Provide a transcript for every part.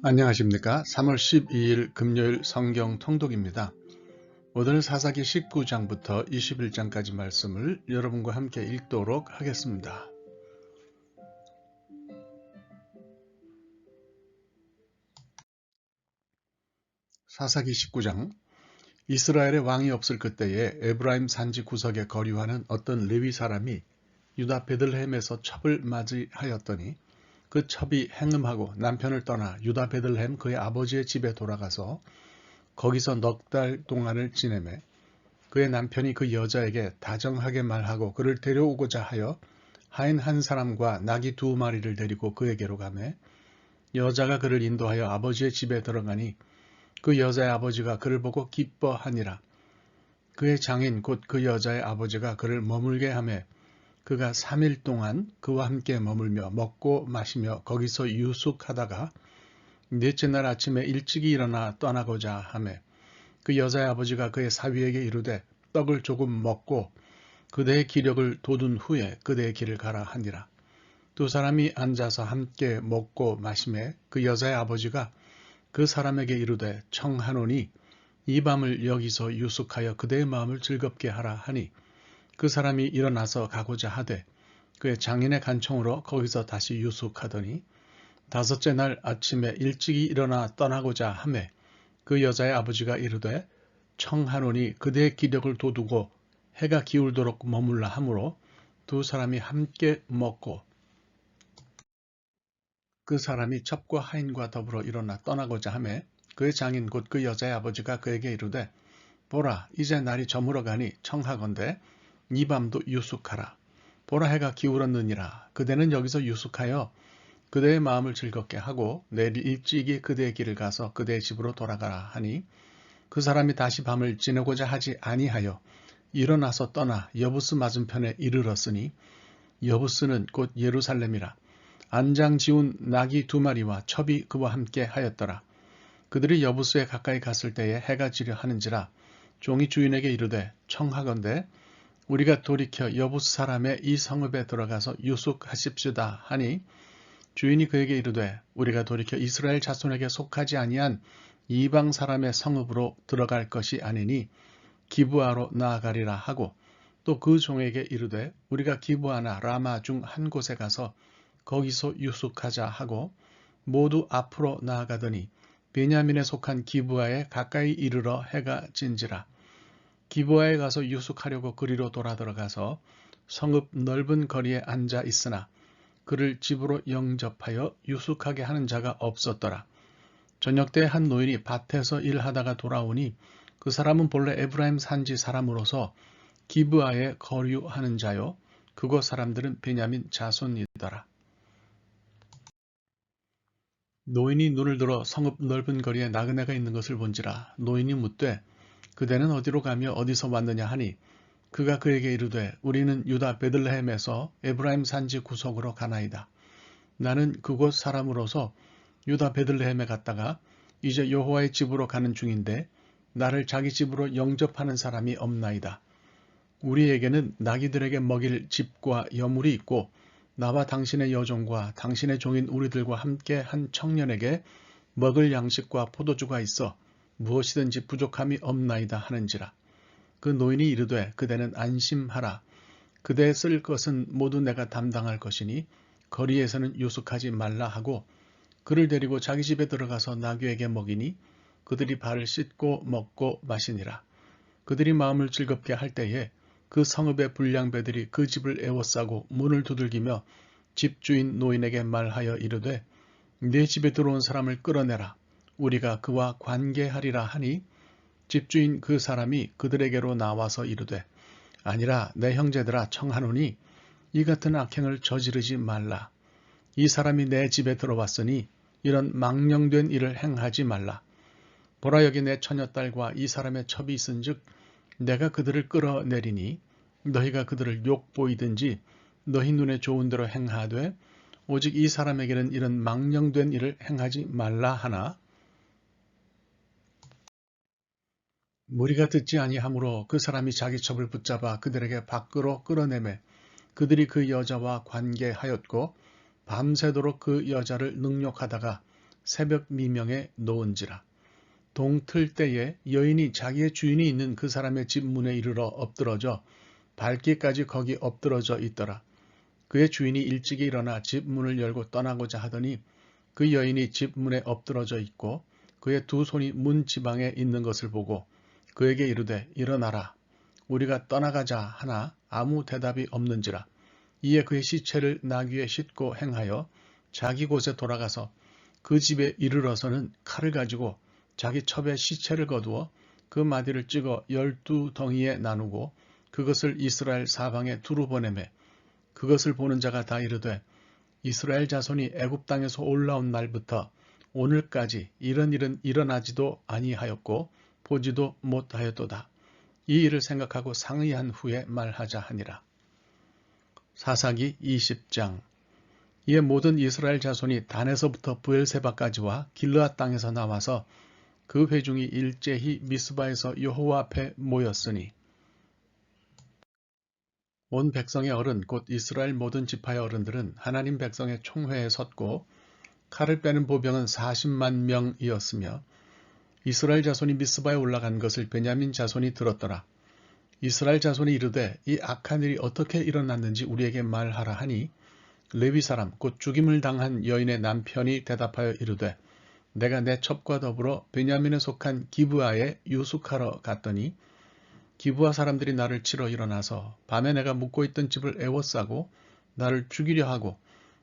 안녕하십니까. 3월 12일 금요일 성경 통독입니다. 오늘 사사기 19장부터 21장까지 말씀을 여러분과 함께 읽도록 하겠습니다. 사사기 19장. 이스라엘의 왕이 없을 그때에 에브라임 산지 구석에 거류하는 어떤 레위 사람이 유다 베들레헴에서 첩을 맞이하였더니 그 첩이 행음하고 남편을 떠나 유다 베들레헴 그의 아버지의 집에 돌아가서 거기서 넉 달 동안을 지내매 그의 남편이 그 여자에게 다정하게 말하고 그를 데려오고자 하여 하인 한 사람과 나귀 2마리를 데리고 그에게로 가매 여자가 그를 인도하여 아버지의 집에 들어가니 그 여자의 아버지가 그를 보고 기뻐하니라. 그의 장인 곧 그 여자의 아버지가 그를 머물게 하매 그가 3일 동안 그와 함께 머물며 먹고 마시며 거기서 유숙하다가 넷째 날 아침에 일찍이 일어나 떠나고자 하매 그 여자의 아버지가 그의 사위에게 이르되 떡을 조금 먹고 그대의 기력을 돋운 후에 그대의 길을 가라 하니라. 두 사람이 앉아서 함께 먹고 마시매 그 여자의 아버지가 그 사람에게 이르되 청하노니 이 밤을 여기서 유숙하여 그대의 마음을 즐겁게 하라 하니 그 사람이 일어나서 가고자 하되 그의 장인의 간청으로 거기서 다시 유숙하더니 다섯째 날 아침에 일찍이 일어나 떠나고자 하매 그 여자의 아버지가 이르되 청하노니 그대의 기력을 돋우고 해가 기울도록 머물라 하므로 두 사람이 함께 먹고 그 사람이 첩과 하인과 더불어 일어나 떠나고자 하매 그의 장인 곧 그 여자의 아버지가 그에게 이르되 보라 이제 날이 저물어 가니 청하건대 이 밤도 유숙하라. 보라 해가 기울었느니라. 그대는 여기서 유숙하여 그대의 마음을 즐겁게 하고 내일 일찍이 그대의 길을 가서 그대의 집으로 돌아가라 하니 그 사람이 다시 밤을 지내고자 하지 아니하여 일어나서 떠나 여부스 맞은편에 이르렀으니 여부스는 곧 예루살렘이라. 안장 지운 나귀 2마리와 첩이 그와 함께 하였더라. 그들이 여부스에 가까이 갔을 때에 해가 지려 하는지라. 종이 주인에게 이르되 청하건대 우리가 돌이켜 여부스 사람의 이 성읍에 들어가서 유숙하십시다 하니 주인이 그에게 이르되 우리가 돌이켜 이스라엘 자손에게 속하지 아니한 이방 사람의 성읍으로 들어갈 것이 아니니 기브아로 나아가리라 하고 또 그 종에게 이르되 우리가 기브아나 라마 중 한 곳에 가서 거기서 유숙하자 하고 모두 앞으로 나아가더니 베냐민에 속한 기브아에 가까이 이르러 해가 진지라. 기브아에 가서 유숙하려고 그리로 돌아 들어가서 성읍 넓은 거리에 앉아 있으나 그를 집으로 영접하여 유숙하게 하는 자가 없었더라. 저녁 때 한 노인이 밭에서 일하다가 돌아오니 그 사람은 본래 에브라임 산지 사람으로서 기브아에 거류하는 자요 그곳 사람들은 베냐민 자손이더라. 노인이 눈을 들어 성읍 넓은 거리에 나그네가 있는 것을 본지라. 노인이 묻되 그대는 어디로 가며 어디서 왔느냐 하니 그가 그에게 이르되 우리는 유다 베들레헴에서 에브라임 산지 구석으로 가나이다. 나는 그곳 사람으로서 유다 베들레헴에 갔다가 이제 여호와의 집으로 가는 중인데 나를 자기 집으로 영접하는 사람이 없나이다. 우리에게는 나귀들에게 먹일 집과 여물이 있고 나와 당신의 여종과 당신의 종인 우리들과 함께 한 청년에게 먹을 양식과 포도주가 있어 무엇이든지 부족함이 없나이다 하는지라. 그 노인이 이르되 그대는 안심하라. 그대 쓸 것은 모두 내가 담당할 것이니 거리에서는 유숙하지 말라 하고 그를 데리고 자기 집에 들어가서 나귀에게 먹이니 그들이 발을 씻고 먹고 마시니라. 그들이 마음을 즐겁게 할 때에 그 성읍의 불량배들이 그 집을 에워싸고 문을 두들기며 집주인 노인에게 말하여 이르되 내 집에 들어온 사람을 끌어내라. 우리가 그와 관계하리라 하니 집주인 그 사람이 그들에게로 나와서 이르되 아니라 내 형제들아 청하노니 이 같은 악행을 저지르지 말라. 이 사람이 내 집에 들어왔으니 이런 망령된 일을 행하지 말라. 보라 여기 내 처녀딸과 이 사람의 첩이 있은즉 내가 그들을 끌어내리니 너희가 그들을 욕보이든지 너희 눈에 좋은 대로 행하되 오직 이 사람에게는 이런 망령된 일을 행하지 말라 하나 무리가 듣지 아니하므로 그 사람이 자기 첩을 붙잡아 그들에게 밖으로 끌어내매 그들이 그 여자와 관계하였고 밤새도록 그 여자를 능욕하다가 새벽 미명에 놓은지라. 동틀 때에 여인이 자기의 주인이 있는 그 사람의 집 문에 이르러 엎드러져 밝기까지 거기 엎드러져 있더라. 그의 주인이 일찍이 일어나 집 문을 열고 떠나고자 하더니 그 여인이 집 문에 엎드러져 있고 그의 두 손이 문 지방에 있는 것을 보고 그에게 이르되 일어나라 우리가 떠나가자 하나 아무 대답이 없는지라. 이에 그의 시체를 나귀에 싣고 행하여 자기 곳에 돌아가서 그 집에 이르러서는 칼을 가지고 자기 첩에 시체를 거두어 그 마디를 찍어 12덩이에 나누고 그것을 이스라엘 사방에 두루 보내매 그것을 보는 자가 다 이르되 이스라엘 자손이 애굽 땅에서 올라온 날부터 오늘까지 이런 일은 일어나지도 아니하였고 보지도 못하였도다. 이 일을 생각하고 상의한 후에 말하자 하니라. 사사기 20장. 이에 모든 이스라엘 자손이 단에서부터 브엘세바까지와 길르앗 땅에서 나와서 그 회중이 일제히 미스바에서 여호와 앞에 모였으니 온 백성의 어른 곧 이스라엘 모든 지파의 어른들은 하나님 백성의 총회에 섰고 칼을 빼는 보병은 40만 명이었으며 이스라엘 자손이 미스바에 올라간 것을 베냐민 자손이 들었더라. 이스라엘 자손이 이르되 이 악한 일이 어떻게 일어났는지 우리에게 말하라 하니 레위 사람 곧 죽임을 당한 여인의 남편이 대답하여 이르되 내가 내 첩과 더불어 베냐민에 속한 기브아에 유숙하러 갔더니 기브아 사람들이 나를 치러 일어나서 밤에 내가 묵고 있던 집을 에워싸고 나를 죽이려 하고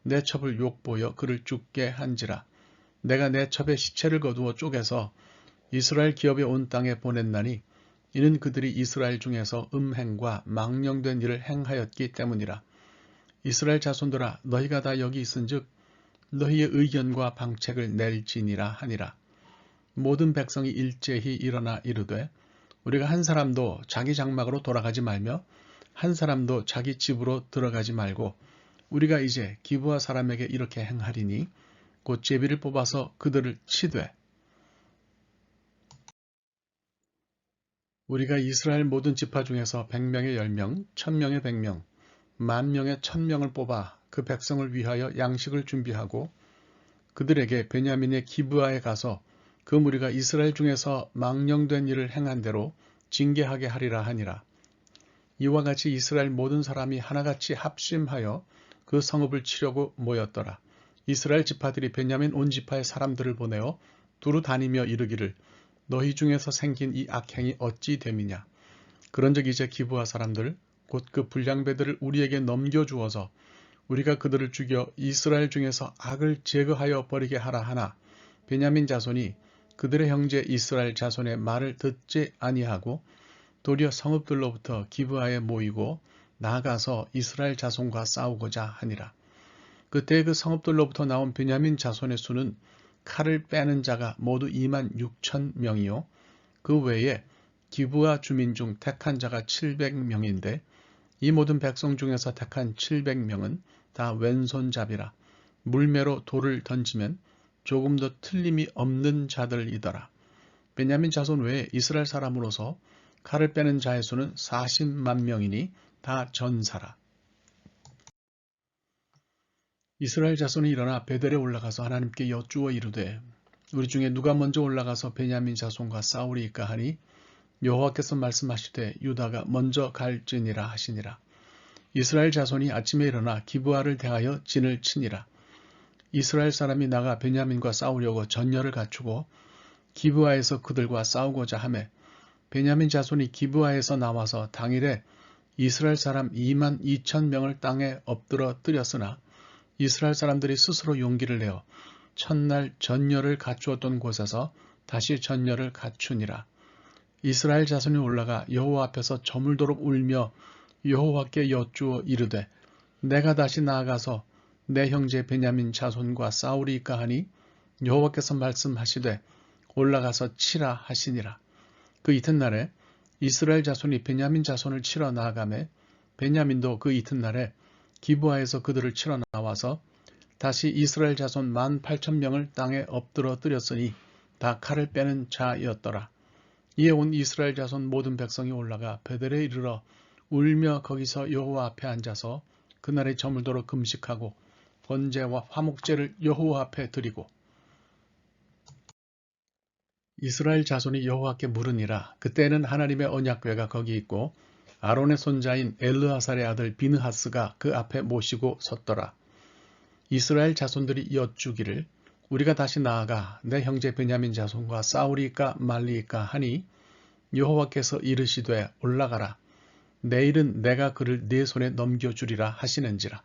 내 첩을 욕보여 그를 죽게 한지라. 내가 내 첩의 시체를 거두어 쪼개서 이스라엘 기업에 온 땅에 보냈나니 이는 그들이 이스라엘 중에서 음행과 망령된 일을 행하였기 때문이라. 이스라엘 자손들아 너희가 다 여기 있은즉 너희의 의견과 방책을 낼지니라 하니라. 모든 백성이 일제히 일어나 이르되 우리가 한 사람도 자기 장막으로 돌아가지 말며 한 사람도 자기 집으로 들어가지 말고 우리가 이제 기브아 사람에게 이렇게 행하리니 곧 제비를 뽑아서 그들을 치되 우리가 이스라엘 모든 지파 중에서 100명의 10명, 1000명의 100명, 10,000명의 1000명을 뽑아 그 백성을 위하여 양식을 준비하고 그들에게 베냐민의 기브아에 가서 그 무리가 이스라엘 중에서 망령된 일을 행한 대로 징계하게 하리라 하니라. 이와 같이 이스라엘 모든 사람이 하나같이 합심하여 그 성읍을 치려고 모였더라. 이스라엘 지파들이 베냐민 온 지파의 사람들을 보내어 두루 다니며 이르기를 너희 중에서 생긴 이 악행이 어찌 됨이냐. 그런즉 이제 기브아 사람들 곧 그 불량배들을 우리에게 넘겨주어서 우리가 그들을 죽여 이스라엘 중에서 악을 제거하여 버리게 하라 하나 베냐민 자손이 그들의 형제 이스라엘 자손의 말을 듣지 아니하고 도리어 성읍들로부터 기브아에 모이고 나아가서 이스라엘 자손과 싸우고자 하니라. 그때 그 성읍들로부터 나온 베냐민 자손의 수는 칼을 빼는 자가 모두 26,000명이요 그 외에 기브아 주민 중 택한 자가 700명인데 이 모든 백성 중에서 택한 700명은 다 왼손잡이라 물매로 돌을 던지면 조금도 틀림이 없는 자들이더라. 베냐민 자손 외에 이스라엘 사람으로서 칼을 빼는 자의 수는 40만 명이니 다 전사라. 이스라엘 자손이 일어나 베델에 올라가서 하나님께 여쭈어 이르되 우리 중에 누가 먼저 올라가서 베냐민 자손과 싸우리이까 하니 여호와께서 말씀하시되 유다가 먼저 갈지니라 하시니라. 이스라엘 자손이 아침에 일어나 기브아를 대하여 진을 치니라. 이스라엘 사람이 나가 베냐민과 싸우려고 전열을 갖추고 기브아에서 그들과 싸우고자 하매 베냐민 자손이 기브아에서 나와서 당일에 이스라엘 사람 22,000명을 땅에 엎드러뜨렸으나 이스라엘 사람들이 스스로 용기를 내어 첫날 전열을 갖추었던 곳에서 다시 전열을 갖추니라. 이스라엘 자손이 올라가 여호와 앞에서 저물도록 울며 여호와께 여쭈어 이르되 내가 다시 나아가서 내 형제 베냐민 자손과 싸우리이까 하니 여호와께서 말씀하시되 올라가서 치라 하시니라. 그 이튿날에 이스라엘 자손이 베냐민 자손을 치러 나아가매 베냐민도 그 이튿날에 기브아에서 그들을 치러 나와서 다시 이스라엘 자손 18,000명을 땅에 엎드러뜨렸으니 다 칼을 빼는 자였더라. 이에 온 이스라엘 자손 모든 백성이 올라가 베델에 이르러 울며 거기서 여호와 앞에 앉아서 그날에 저물도록 금식하고 번제와 화목제를 여호와 앞에 드리고 이스라엘 자손이 여호와께 물으니라. 그때는 하나님의 언약궤가 거기 있고 아론의 손자인 엘르아살의 아들 비느하스가 그 앞에 모시고 섰더라. 이스라엘 자손들이 여쭈기를 우리가 다시 나아가 내 형제 베냐민 자손과 싸우리까 말리까 하니 여호와께서 이르시되 올라가라. 내일은 내가 그를 네 손에 넘겨주리라 하시는지라.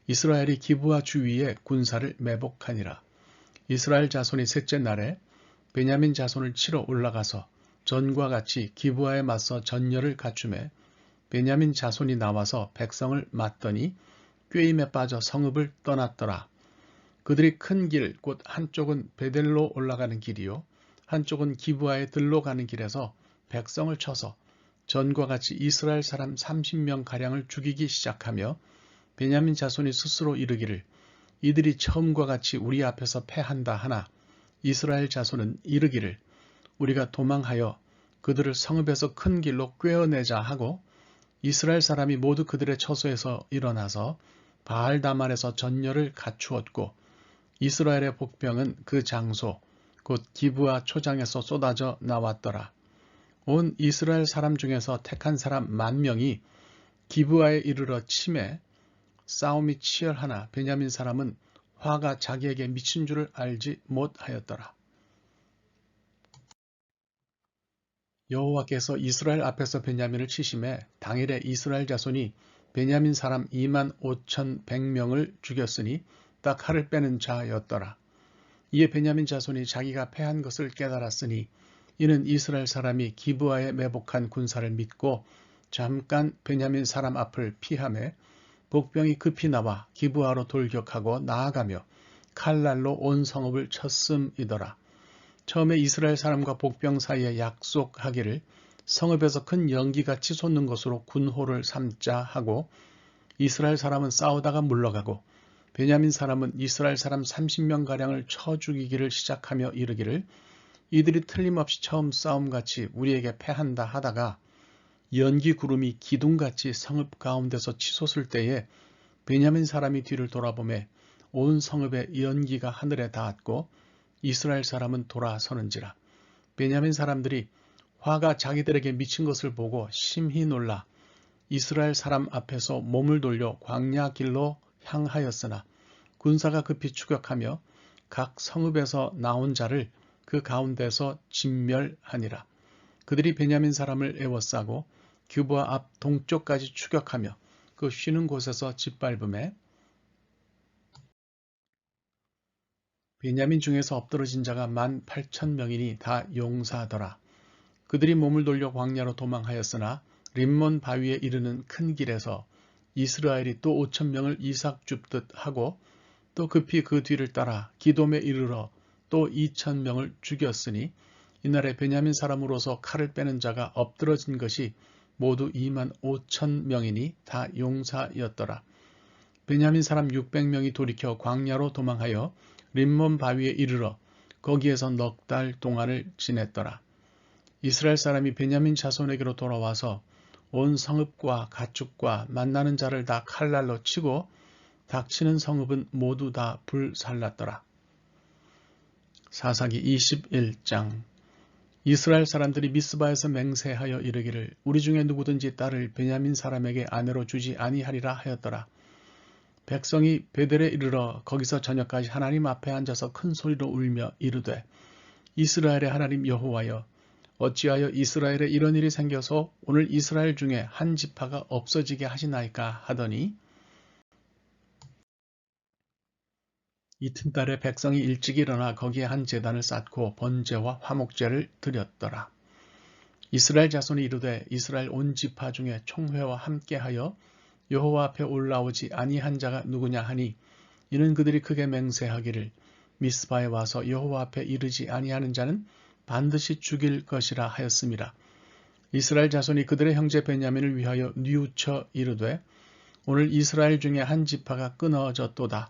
이스라엘이 기브아 주위에 군사를 매복하니라. 이스라엘 자손이 셋째 날에 베냐민 자손을 치러 올라가서 전과 같이 기브아에 맞서 전열을 갖추매 베냐민 자손이 나와서 백성을 맞더니 꾀임에 빠져 성읍을 떠났더라. 그들이 큰 길 곧 한쪽은 베델로 올라가는 길이요 한쪽은 기브아에 들로 가는 길에서 백성을 쳐서 전과 같이 이스라엘 사람 30명가량을 죽이기 시작하며 베냐민 자손이 스스로 이르기를 이들이 처음과 같이 우리 앞에서 패한다 하나 이스라엘 자손은 이르기를 우리가 도망하여 그들을 성읍에서 큰 길로 꿰어내자 하고 이스라엘 사람이 모두 그들의 처소에서 일어나서 바알다만에서 전열을 갖추었고 이스라엘의 복병은 그 장소 곧 기브아 초장에서 쏟아져 나왔더라. 온 이스라엘 사람 중에서 택한 사람 10,000명이 기브아에 이르러 치매 싸움이 치열하나 베냐민 사람은 화가 자기에게 미친 줄을 알지 못하였더라. 여호와께서 이스라엘 앞에서 베냐민을 치심해 당일에 이스라엘 자손이 베냐민 사람 25,100명을 죽였으니 딱 칼을 빼는 자였더라. 이에 베냐민 자손이 자기가 패한 것을 깨달았으니 이는 이스라엘 사람이 기브아에 매복한 군사를 믿고 잠깐 베냐민 사람 앞을 피하매 복병이 급히 나와 기브아로 돌격하고 나아가며 칼날로 온 성읍을 쳤음이더라. 처음에 이스라엘 사람과 복병 사이에 약속하기를 성읍에서 큰 연기가 치솟는 것으로 군호를 삼자 하고 이스라엘 사람은 싸우다가 물러가고 베냐민 사람은 이스라엘 사람 30명가량을 쳐 죽이기를 시작하며 이르기를 이들이 틀림없이 처음 싸움같이 우리에게 패한다 하다가 연기 구름이 기둥같이 성읍 가운데서 치솟을 때에 베냐민 사람이 뒤를 돌아보매 온 성읍의 연기가 하늘에 닿았고 이스라엘 사람은 돌아서는지라. 베냐민 사람들이 화가 자기들에게 미친 것을 보고 심히 놀라 이스라엘 사람 앞에서 몸을 돌려 광야 길로 향하였으나 군사가 급히 추격하며 각 성읍에서 나온 자를 그 가운데서 진멸하니라. 그들이 베냐민 사람을 에워싸고 기브아 앞 동쪽까지 추격하며 그 쉬는 곳에서 짓밟음에 베냐민 중에서 엎드러진 자가 18,000명이니 다 용사더라. 그들이 몸을 돌려 광야로 도망하였으나 림몬 바위에 이르는 큰 길에서 이스라엘이 또 5,000명을 이삭 줍듯 하고 또 급히 그 뒤를 따라 기돔에 이르러 또 2,000명을 죽였으니 이날에 베냐민 사람으로서 칼을 빼는 자가 엎드러진 것이 모두 25,000명이니 다 용사였더라. 베냐민 사람 600명이 돌이켜 광야로 도망하여 림몬 바위에 이르러 거기에서 넉 달 동안을 지냈더라. 이스라엘 사람이 베냐민 자손에게로 돌아와서 온 성읍과 가축과 만나는 자를 다 칼날로 치고 닥치는 성읍은 모두 다 불살랐더라. 사사기 21장. 이스라엘 사람들이 미스바에서 맹세하여 이르기를 우리 중에 누구든지 딸을 베냐민 사람에게 아내로 주지 아니하리라 하였더라. 백성이 베델에 이르러 거기서 저녁까지 하나님 앞에 앉아서 큰 소리로 울며 이르되 이스라엘의 하나님 여호와여 어찌하여 이스라엘에 이런 일이 생겨서 오늘 이스라엘 중에 한 지파가 없어지게 하시나이까 하더니 이튿날에 백성이 일찍 일어나 거기에 한 제단을 쌓고 번제와 화목제를 드렸더라. 이스라엘 자손이 이르되 이스라엘 온 지파 중에 총회와 함께하여 여호와 앞에 올라오지 아니한 자가 누구냐 하니 이는 그들이 크게 맹세하기를 미스바에 와서 여호와 앞에 이르지 아니하는 자는 반드시 죽일 것이라 하였습니다. 이스라엘 자손이 그들의 형제 베냐민을 위하여 뉘우쳐 이르되 오늘 이스라엘 중에 한 지파가 끊어졌도다.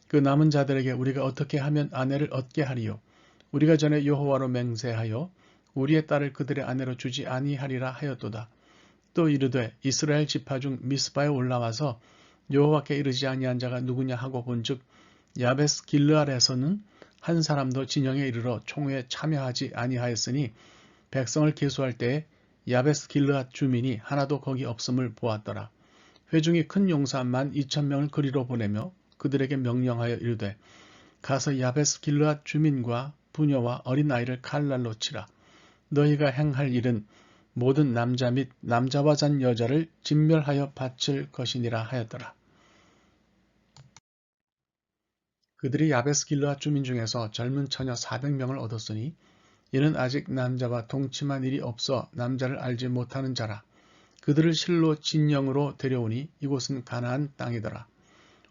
그 남은 자들에게 우리가 어떻게 하면 아내를 얻게 하리요. 우리가 전에 여호와로 맹세하여 우리의 딸을 그들의 아내로 주지 아니하리라 하였도다. 또 이르되 이스라엘 지파 중 미스바에 올라와서 여호와께 이르지 아니한 자가 누구냐 하고 본즉 야베스 길르알에서는 한 사람도 진영에 이르러 총회에 참여하지 아니하였으니 백성을 계수할 때에 야베스 길르앗 주민이 하나도 거기 없음을 보았더라. 회중이 큰 용사 12,000명을 그리로 보내며 그들에게 명령하여 이르되 가서 야베스 길르앗 주민과 부녀와 어린아이를 칼날로 치라. 너희가 행할 일은 모든 남자 및 남자와 잔 여자를 진멸하여 바칠 것이니라 하였더라. 그들이 야베스 길르앗 주민 중에서 젊은 처녀 400명을 얻었으니 이는 아직 남자와 동침한 일이 없어 남자를 알지 못하는 자라. 그들을 실로 진영으로 데려오니 이곳은 가나안 땅이더라.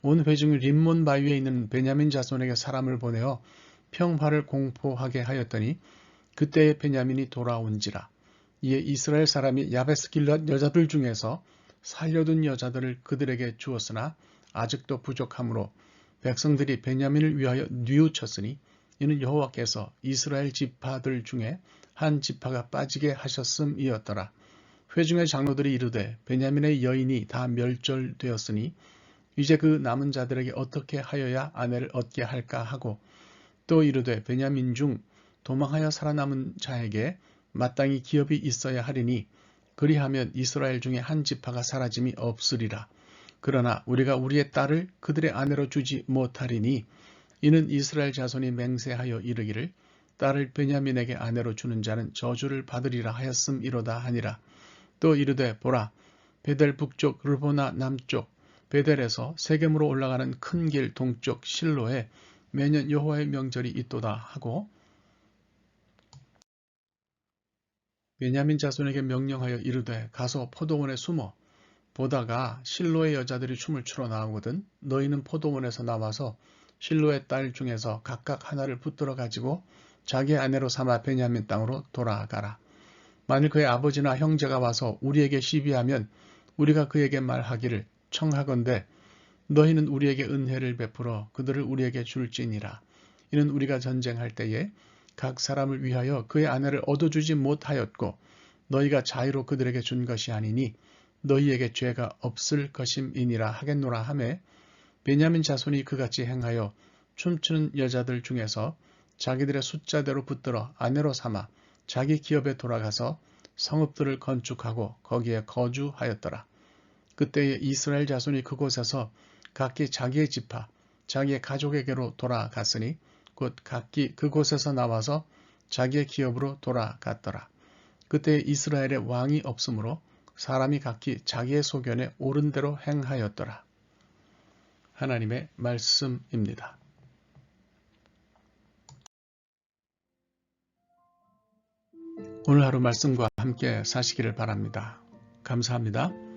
온 회중이 림몬 바위에 있는 베냐민 자손에게 사람을 보내어 평화를 공포하게 하였더니 그때에 베냐민이 돌아온지라. 이에 이스라엘 사람이 야베스 길앗 여자들 중에서 살려둔 여자들을 그들에게 주었으나 아직도 부족하므로 백성들이 베냐민을 위하여 뉘우쳤으니 이는 여호와께서 이스라엘 지파들 중에 한 지파가 빠지게 하셨음이었더라. 회중의 장로들이 이르되 베냐민의 여인이 다 멸절되었으니 이제 그 남은 자들에게 어떻게 하여야 아내를 얻게 할까 하고 또 이르되 베냐민 중 도망하여 살아남은 자에게 마땅히 기업이 있어야 하리니 그리하면 이스라엘 중에 한 지파가 사라짐이 없으리라. 그러나 우리가 우리의 딸을 그들의 아내로 주지 못하리니 이는 이스라엘 자손이 맹세하여 이르기를 딸을 베냐민에게 아내로 주는 자는 저주를 받으리라 하였음이로다 하니라. 또 이르되 보라 베델 북쪽 르보나 남쪽 베델에서 세겜으로 올라가는 큰 길 동쪽 실로에 매년 여호와의 명절이 있도다 하고 베냐민 자손에게 명령하여 이르되 가서 포도원에 숨어 보다가 실로의 여자들이 춤을 추러 나오거든 너희는 포도원에서 나와서 실로의 딸 중에서 각각 하나를 붙들어 가지고 자기 아내로 삼아 베냐민 땅으로 돌아가라. 만일 그의 아버지나 형제가 와서 우리에게 시비하면 우리가 그에게 말하기를 청하건대 너희는 우리에게 은혜를 베풀어 그들을 우리에게 줄지니라. 이는 우리가 전쟁할 때에 각 사람을 위하여 그의 아내를 얻어주지 못하였고 너희가 자유로 그들에게 준 것이 아니니 너희에게 죄가 없을 것임이니라 하겠노라 하매 베냐민 자손이 그같이 행하여 춤추는 여자들 중에서 자기들의 숫자대로 붙들어 아내로 삼아 자기 기업에 돌아가서 성읍들을 건축하고 거기에 거주하였더라. 그때에 이스라엘 자손이 그곳에서 각기 자기의 지파, 자기의 가족에게로 돌아갔으니 곧 각기 그곳에서 나와서 자기의 기업으로 돌아갔더라. 그때 이스라엘에 왕이 없으므로 사람이 각기 자기의 소견에 옳은 대로 행하였더라. 하나님의 말씀입니다. 오늘 하루 말씀과 함께 사시기를 바랍니다. 감사합니다.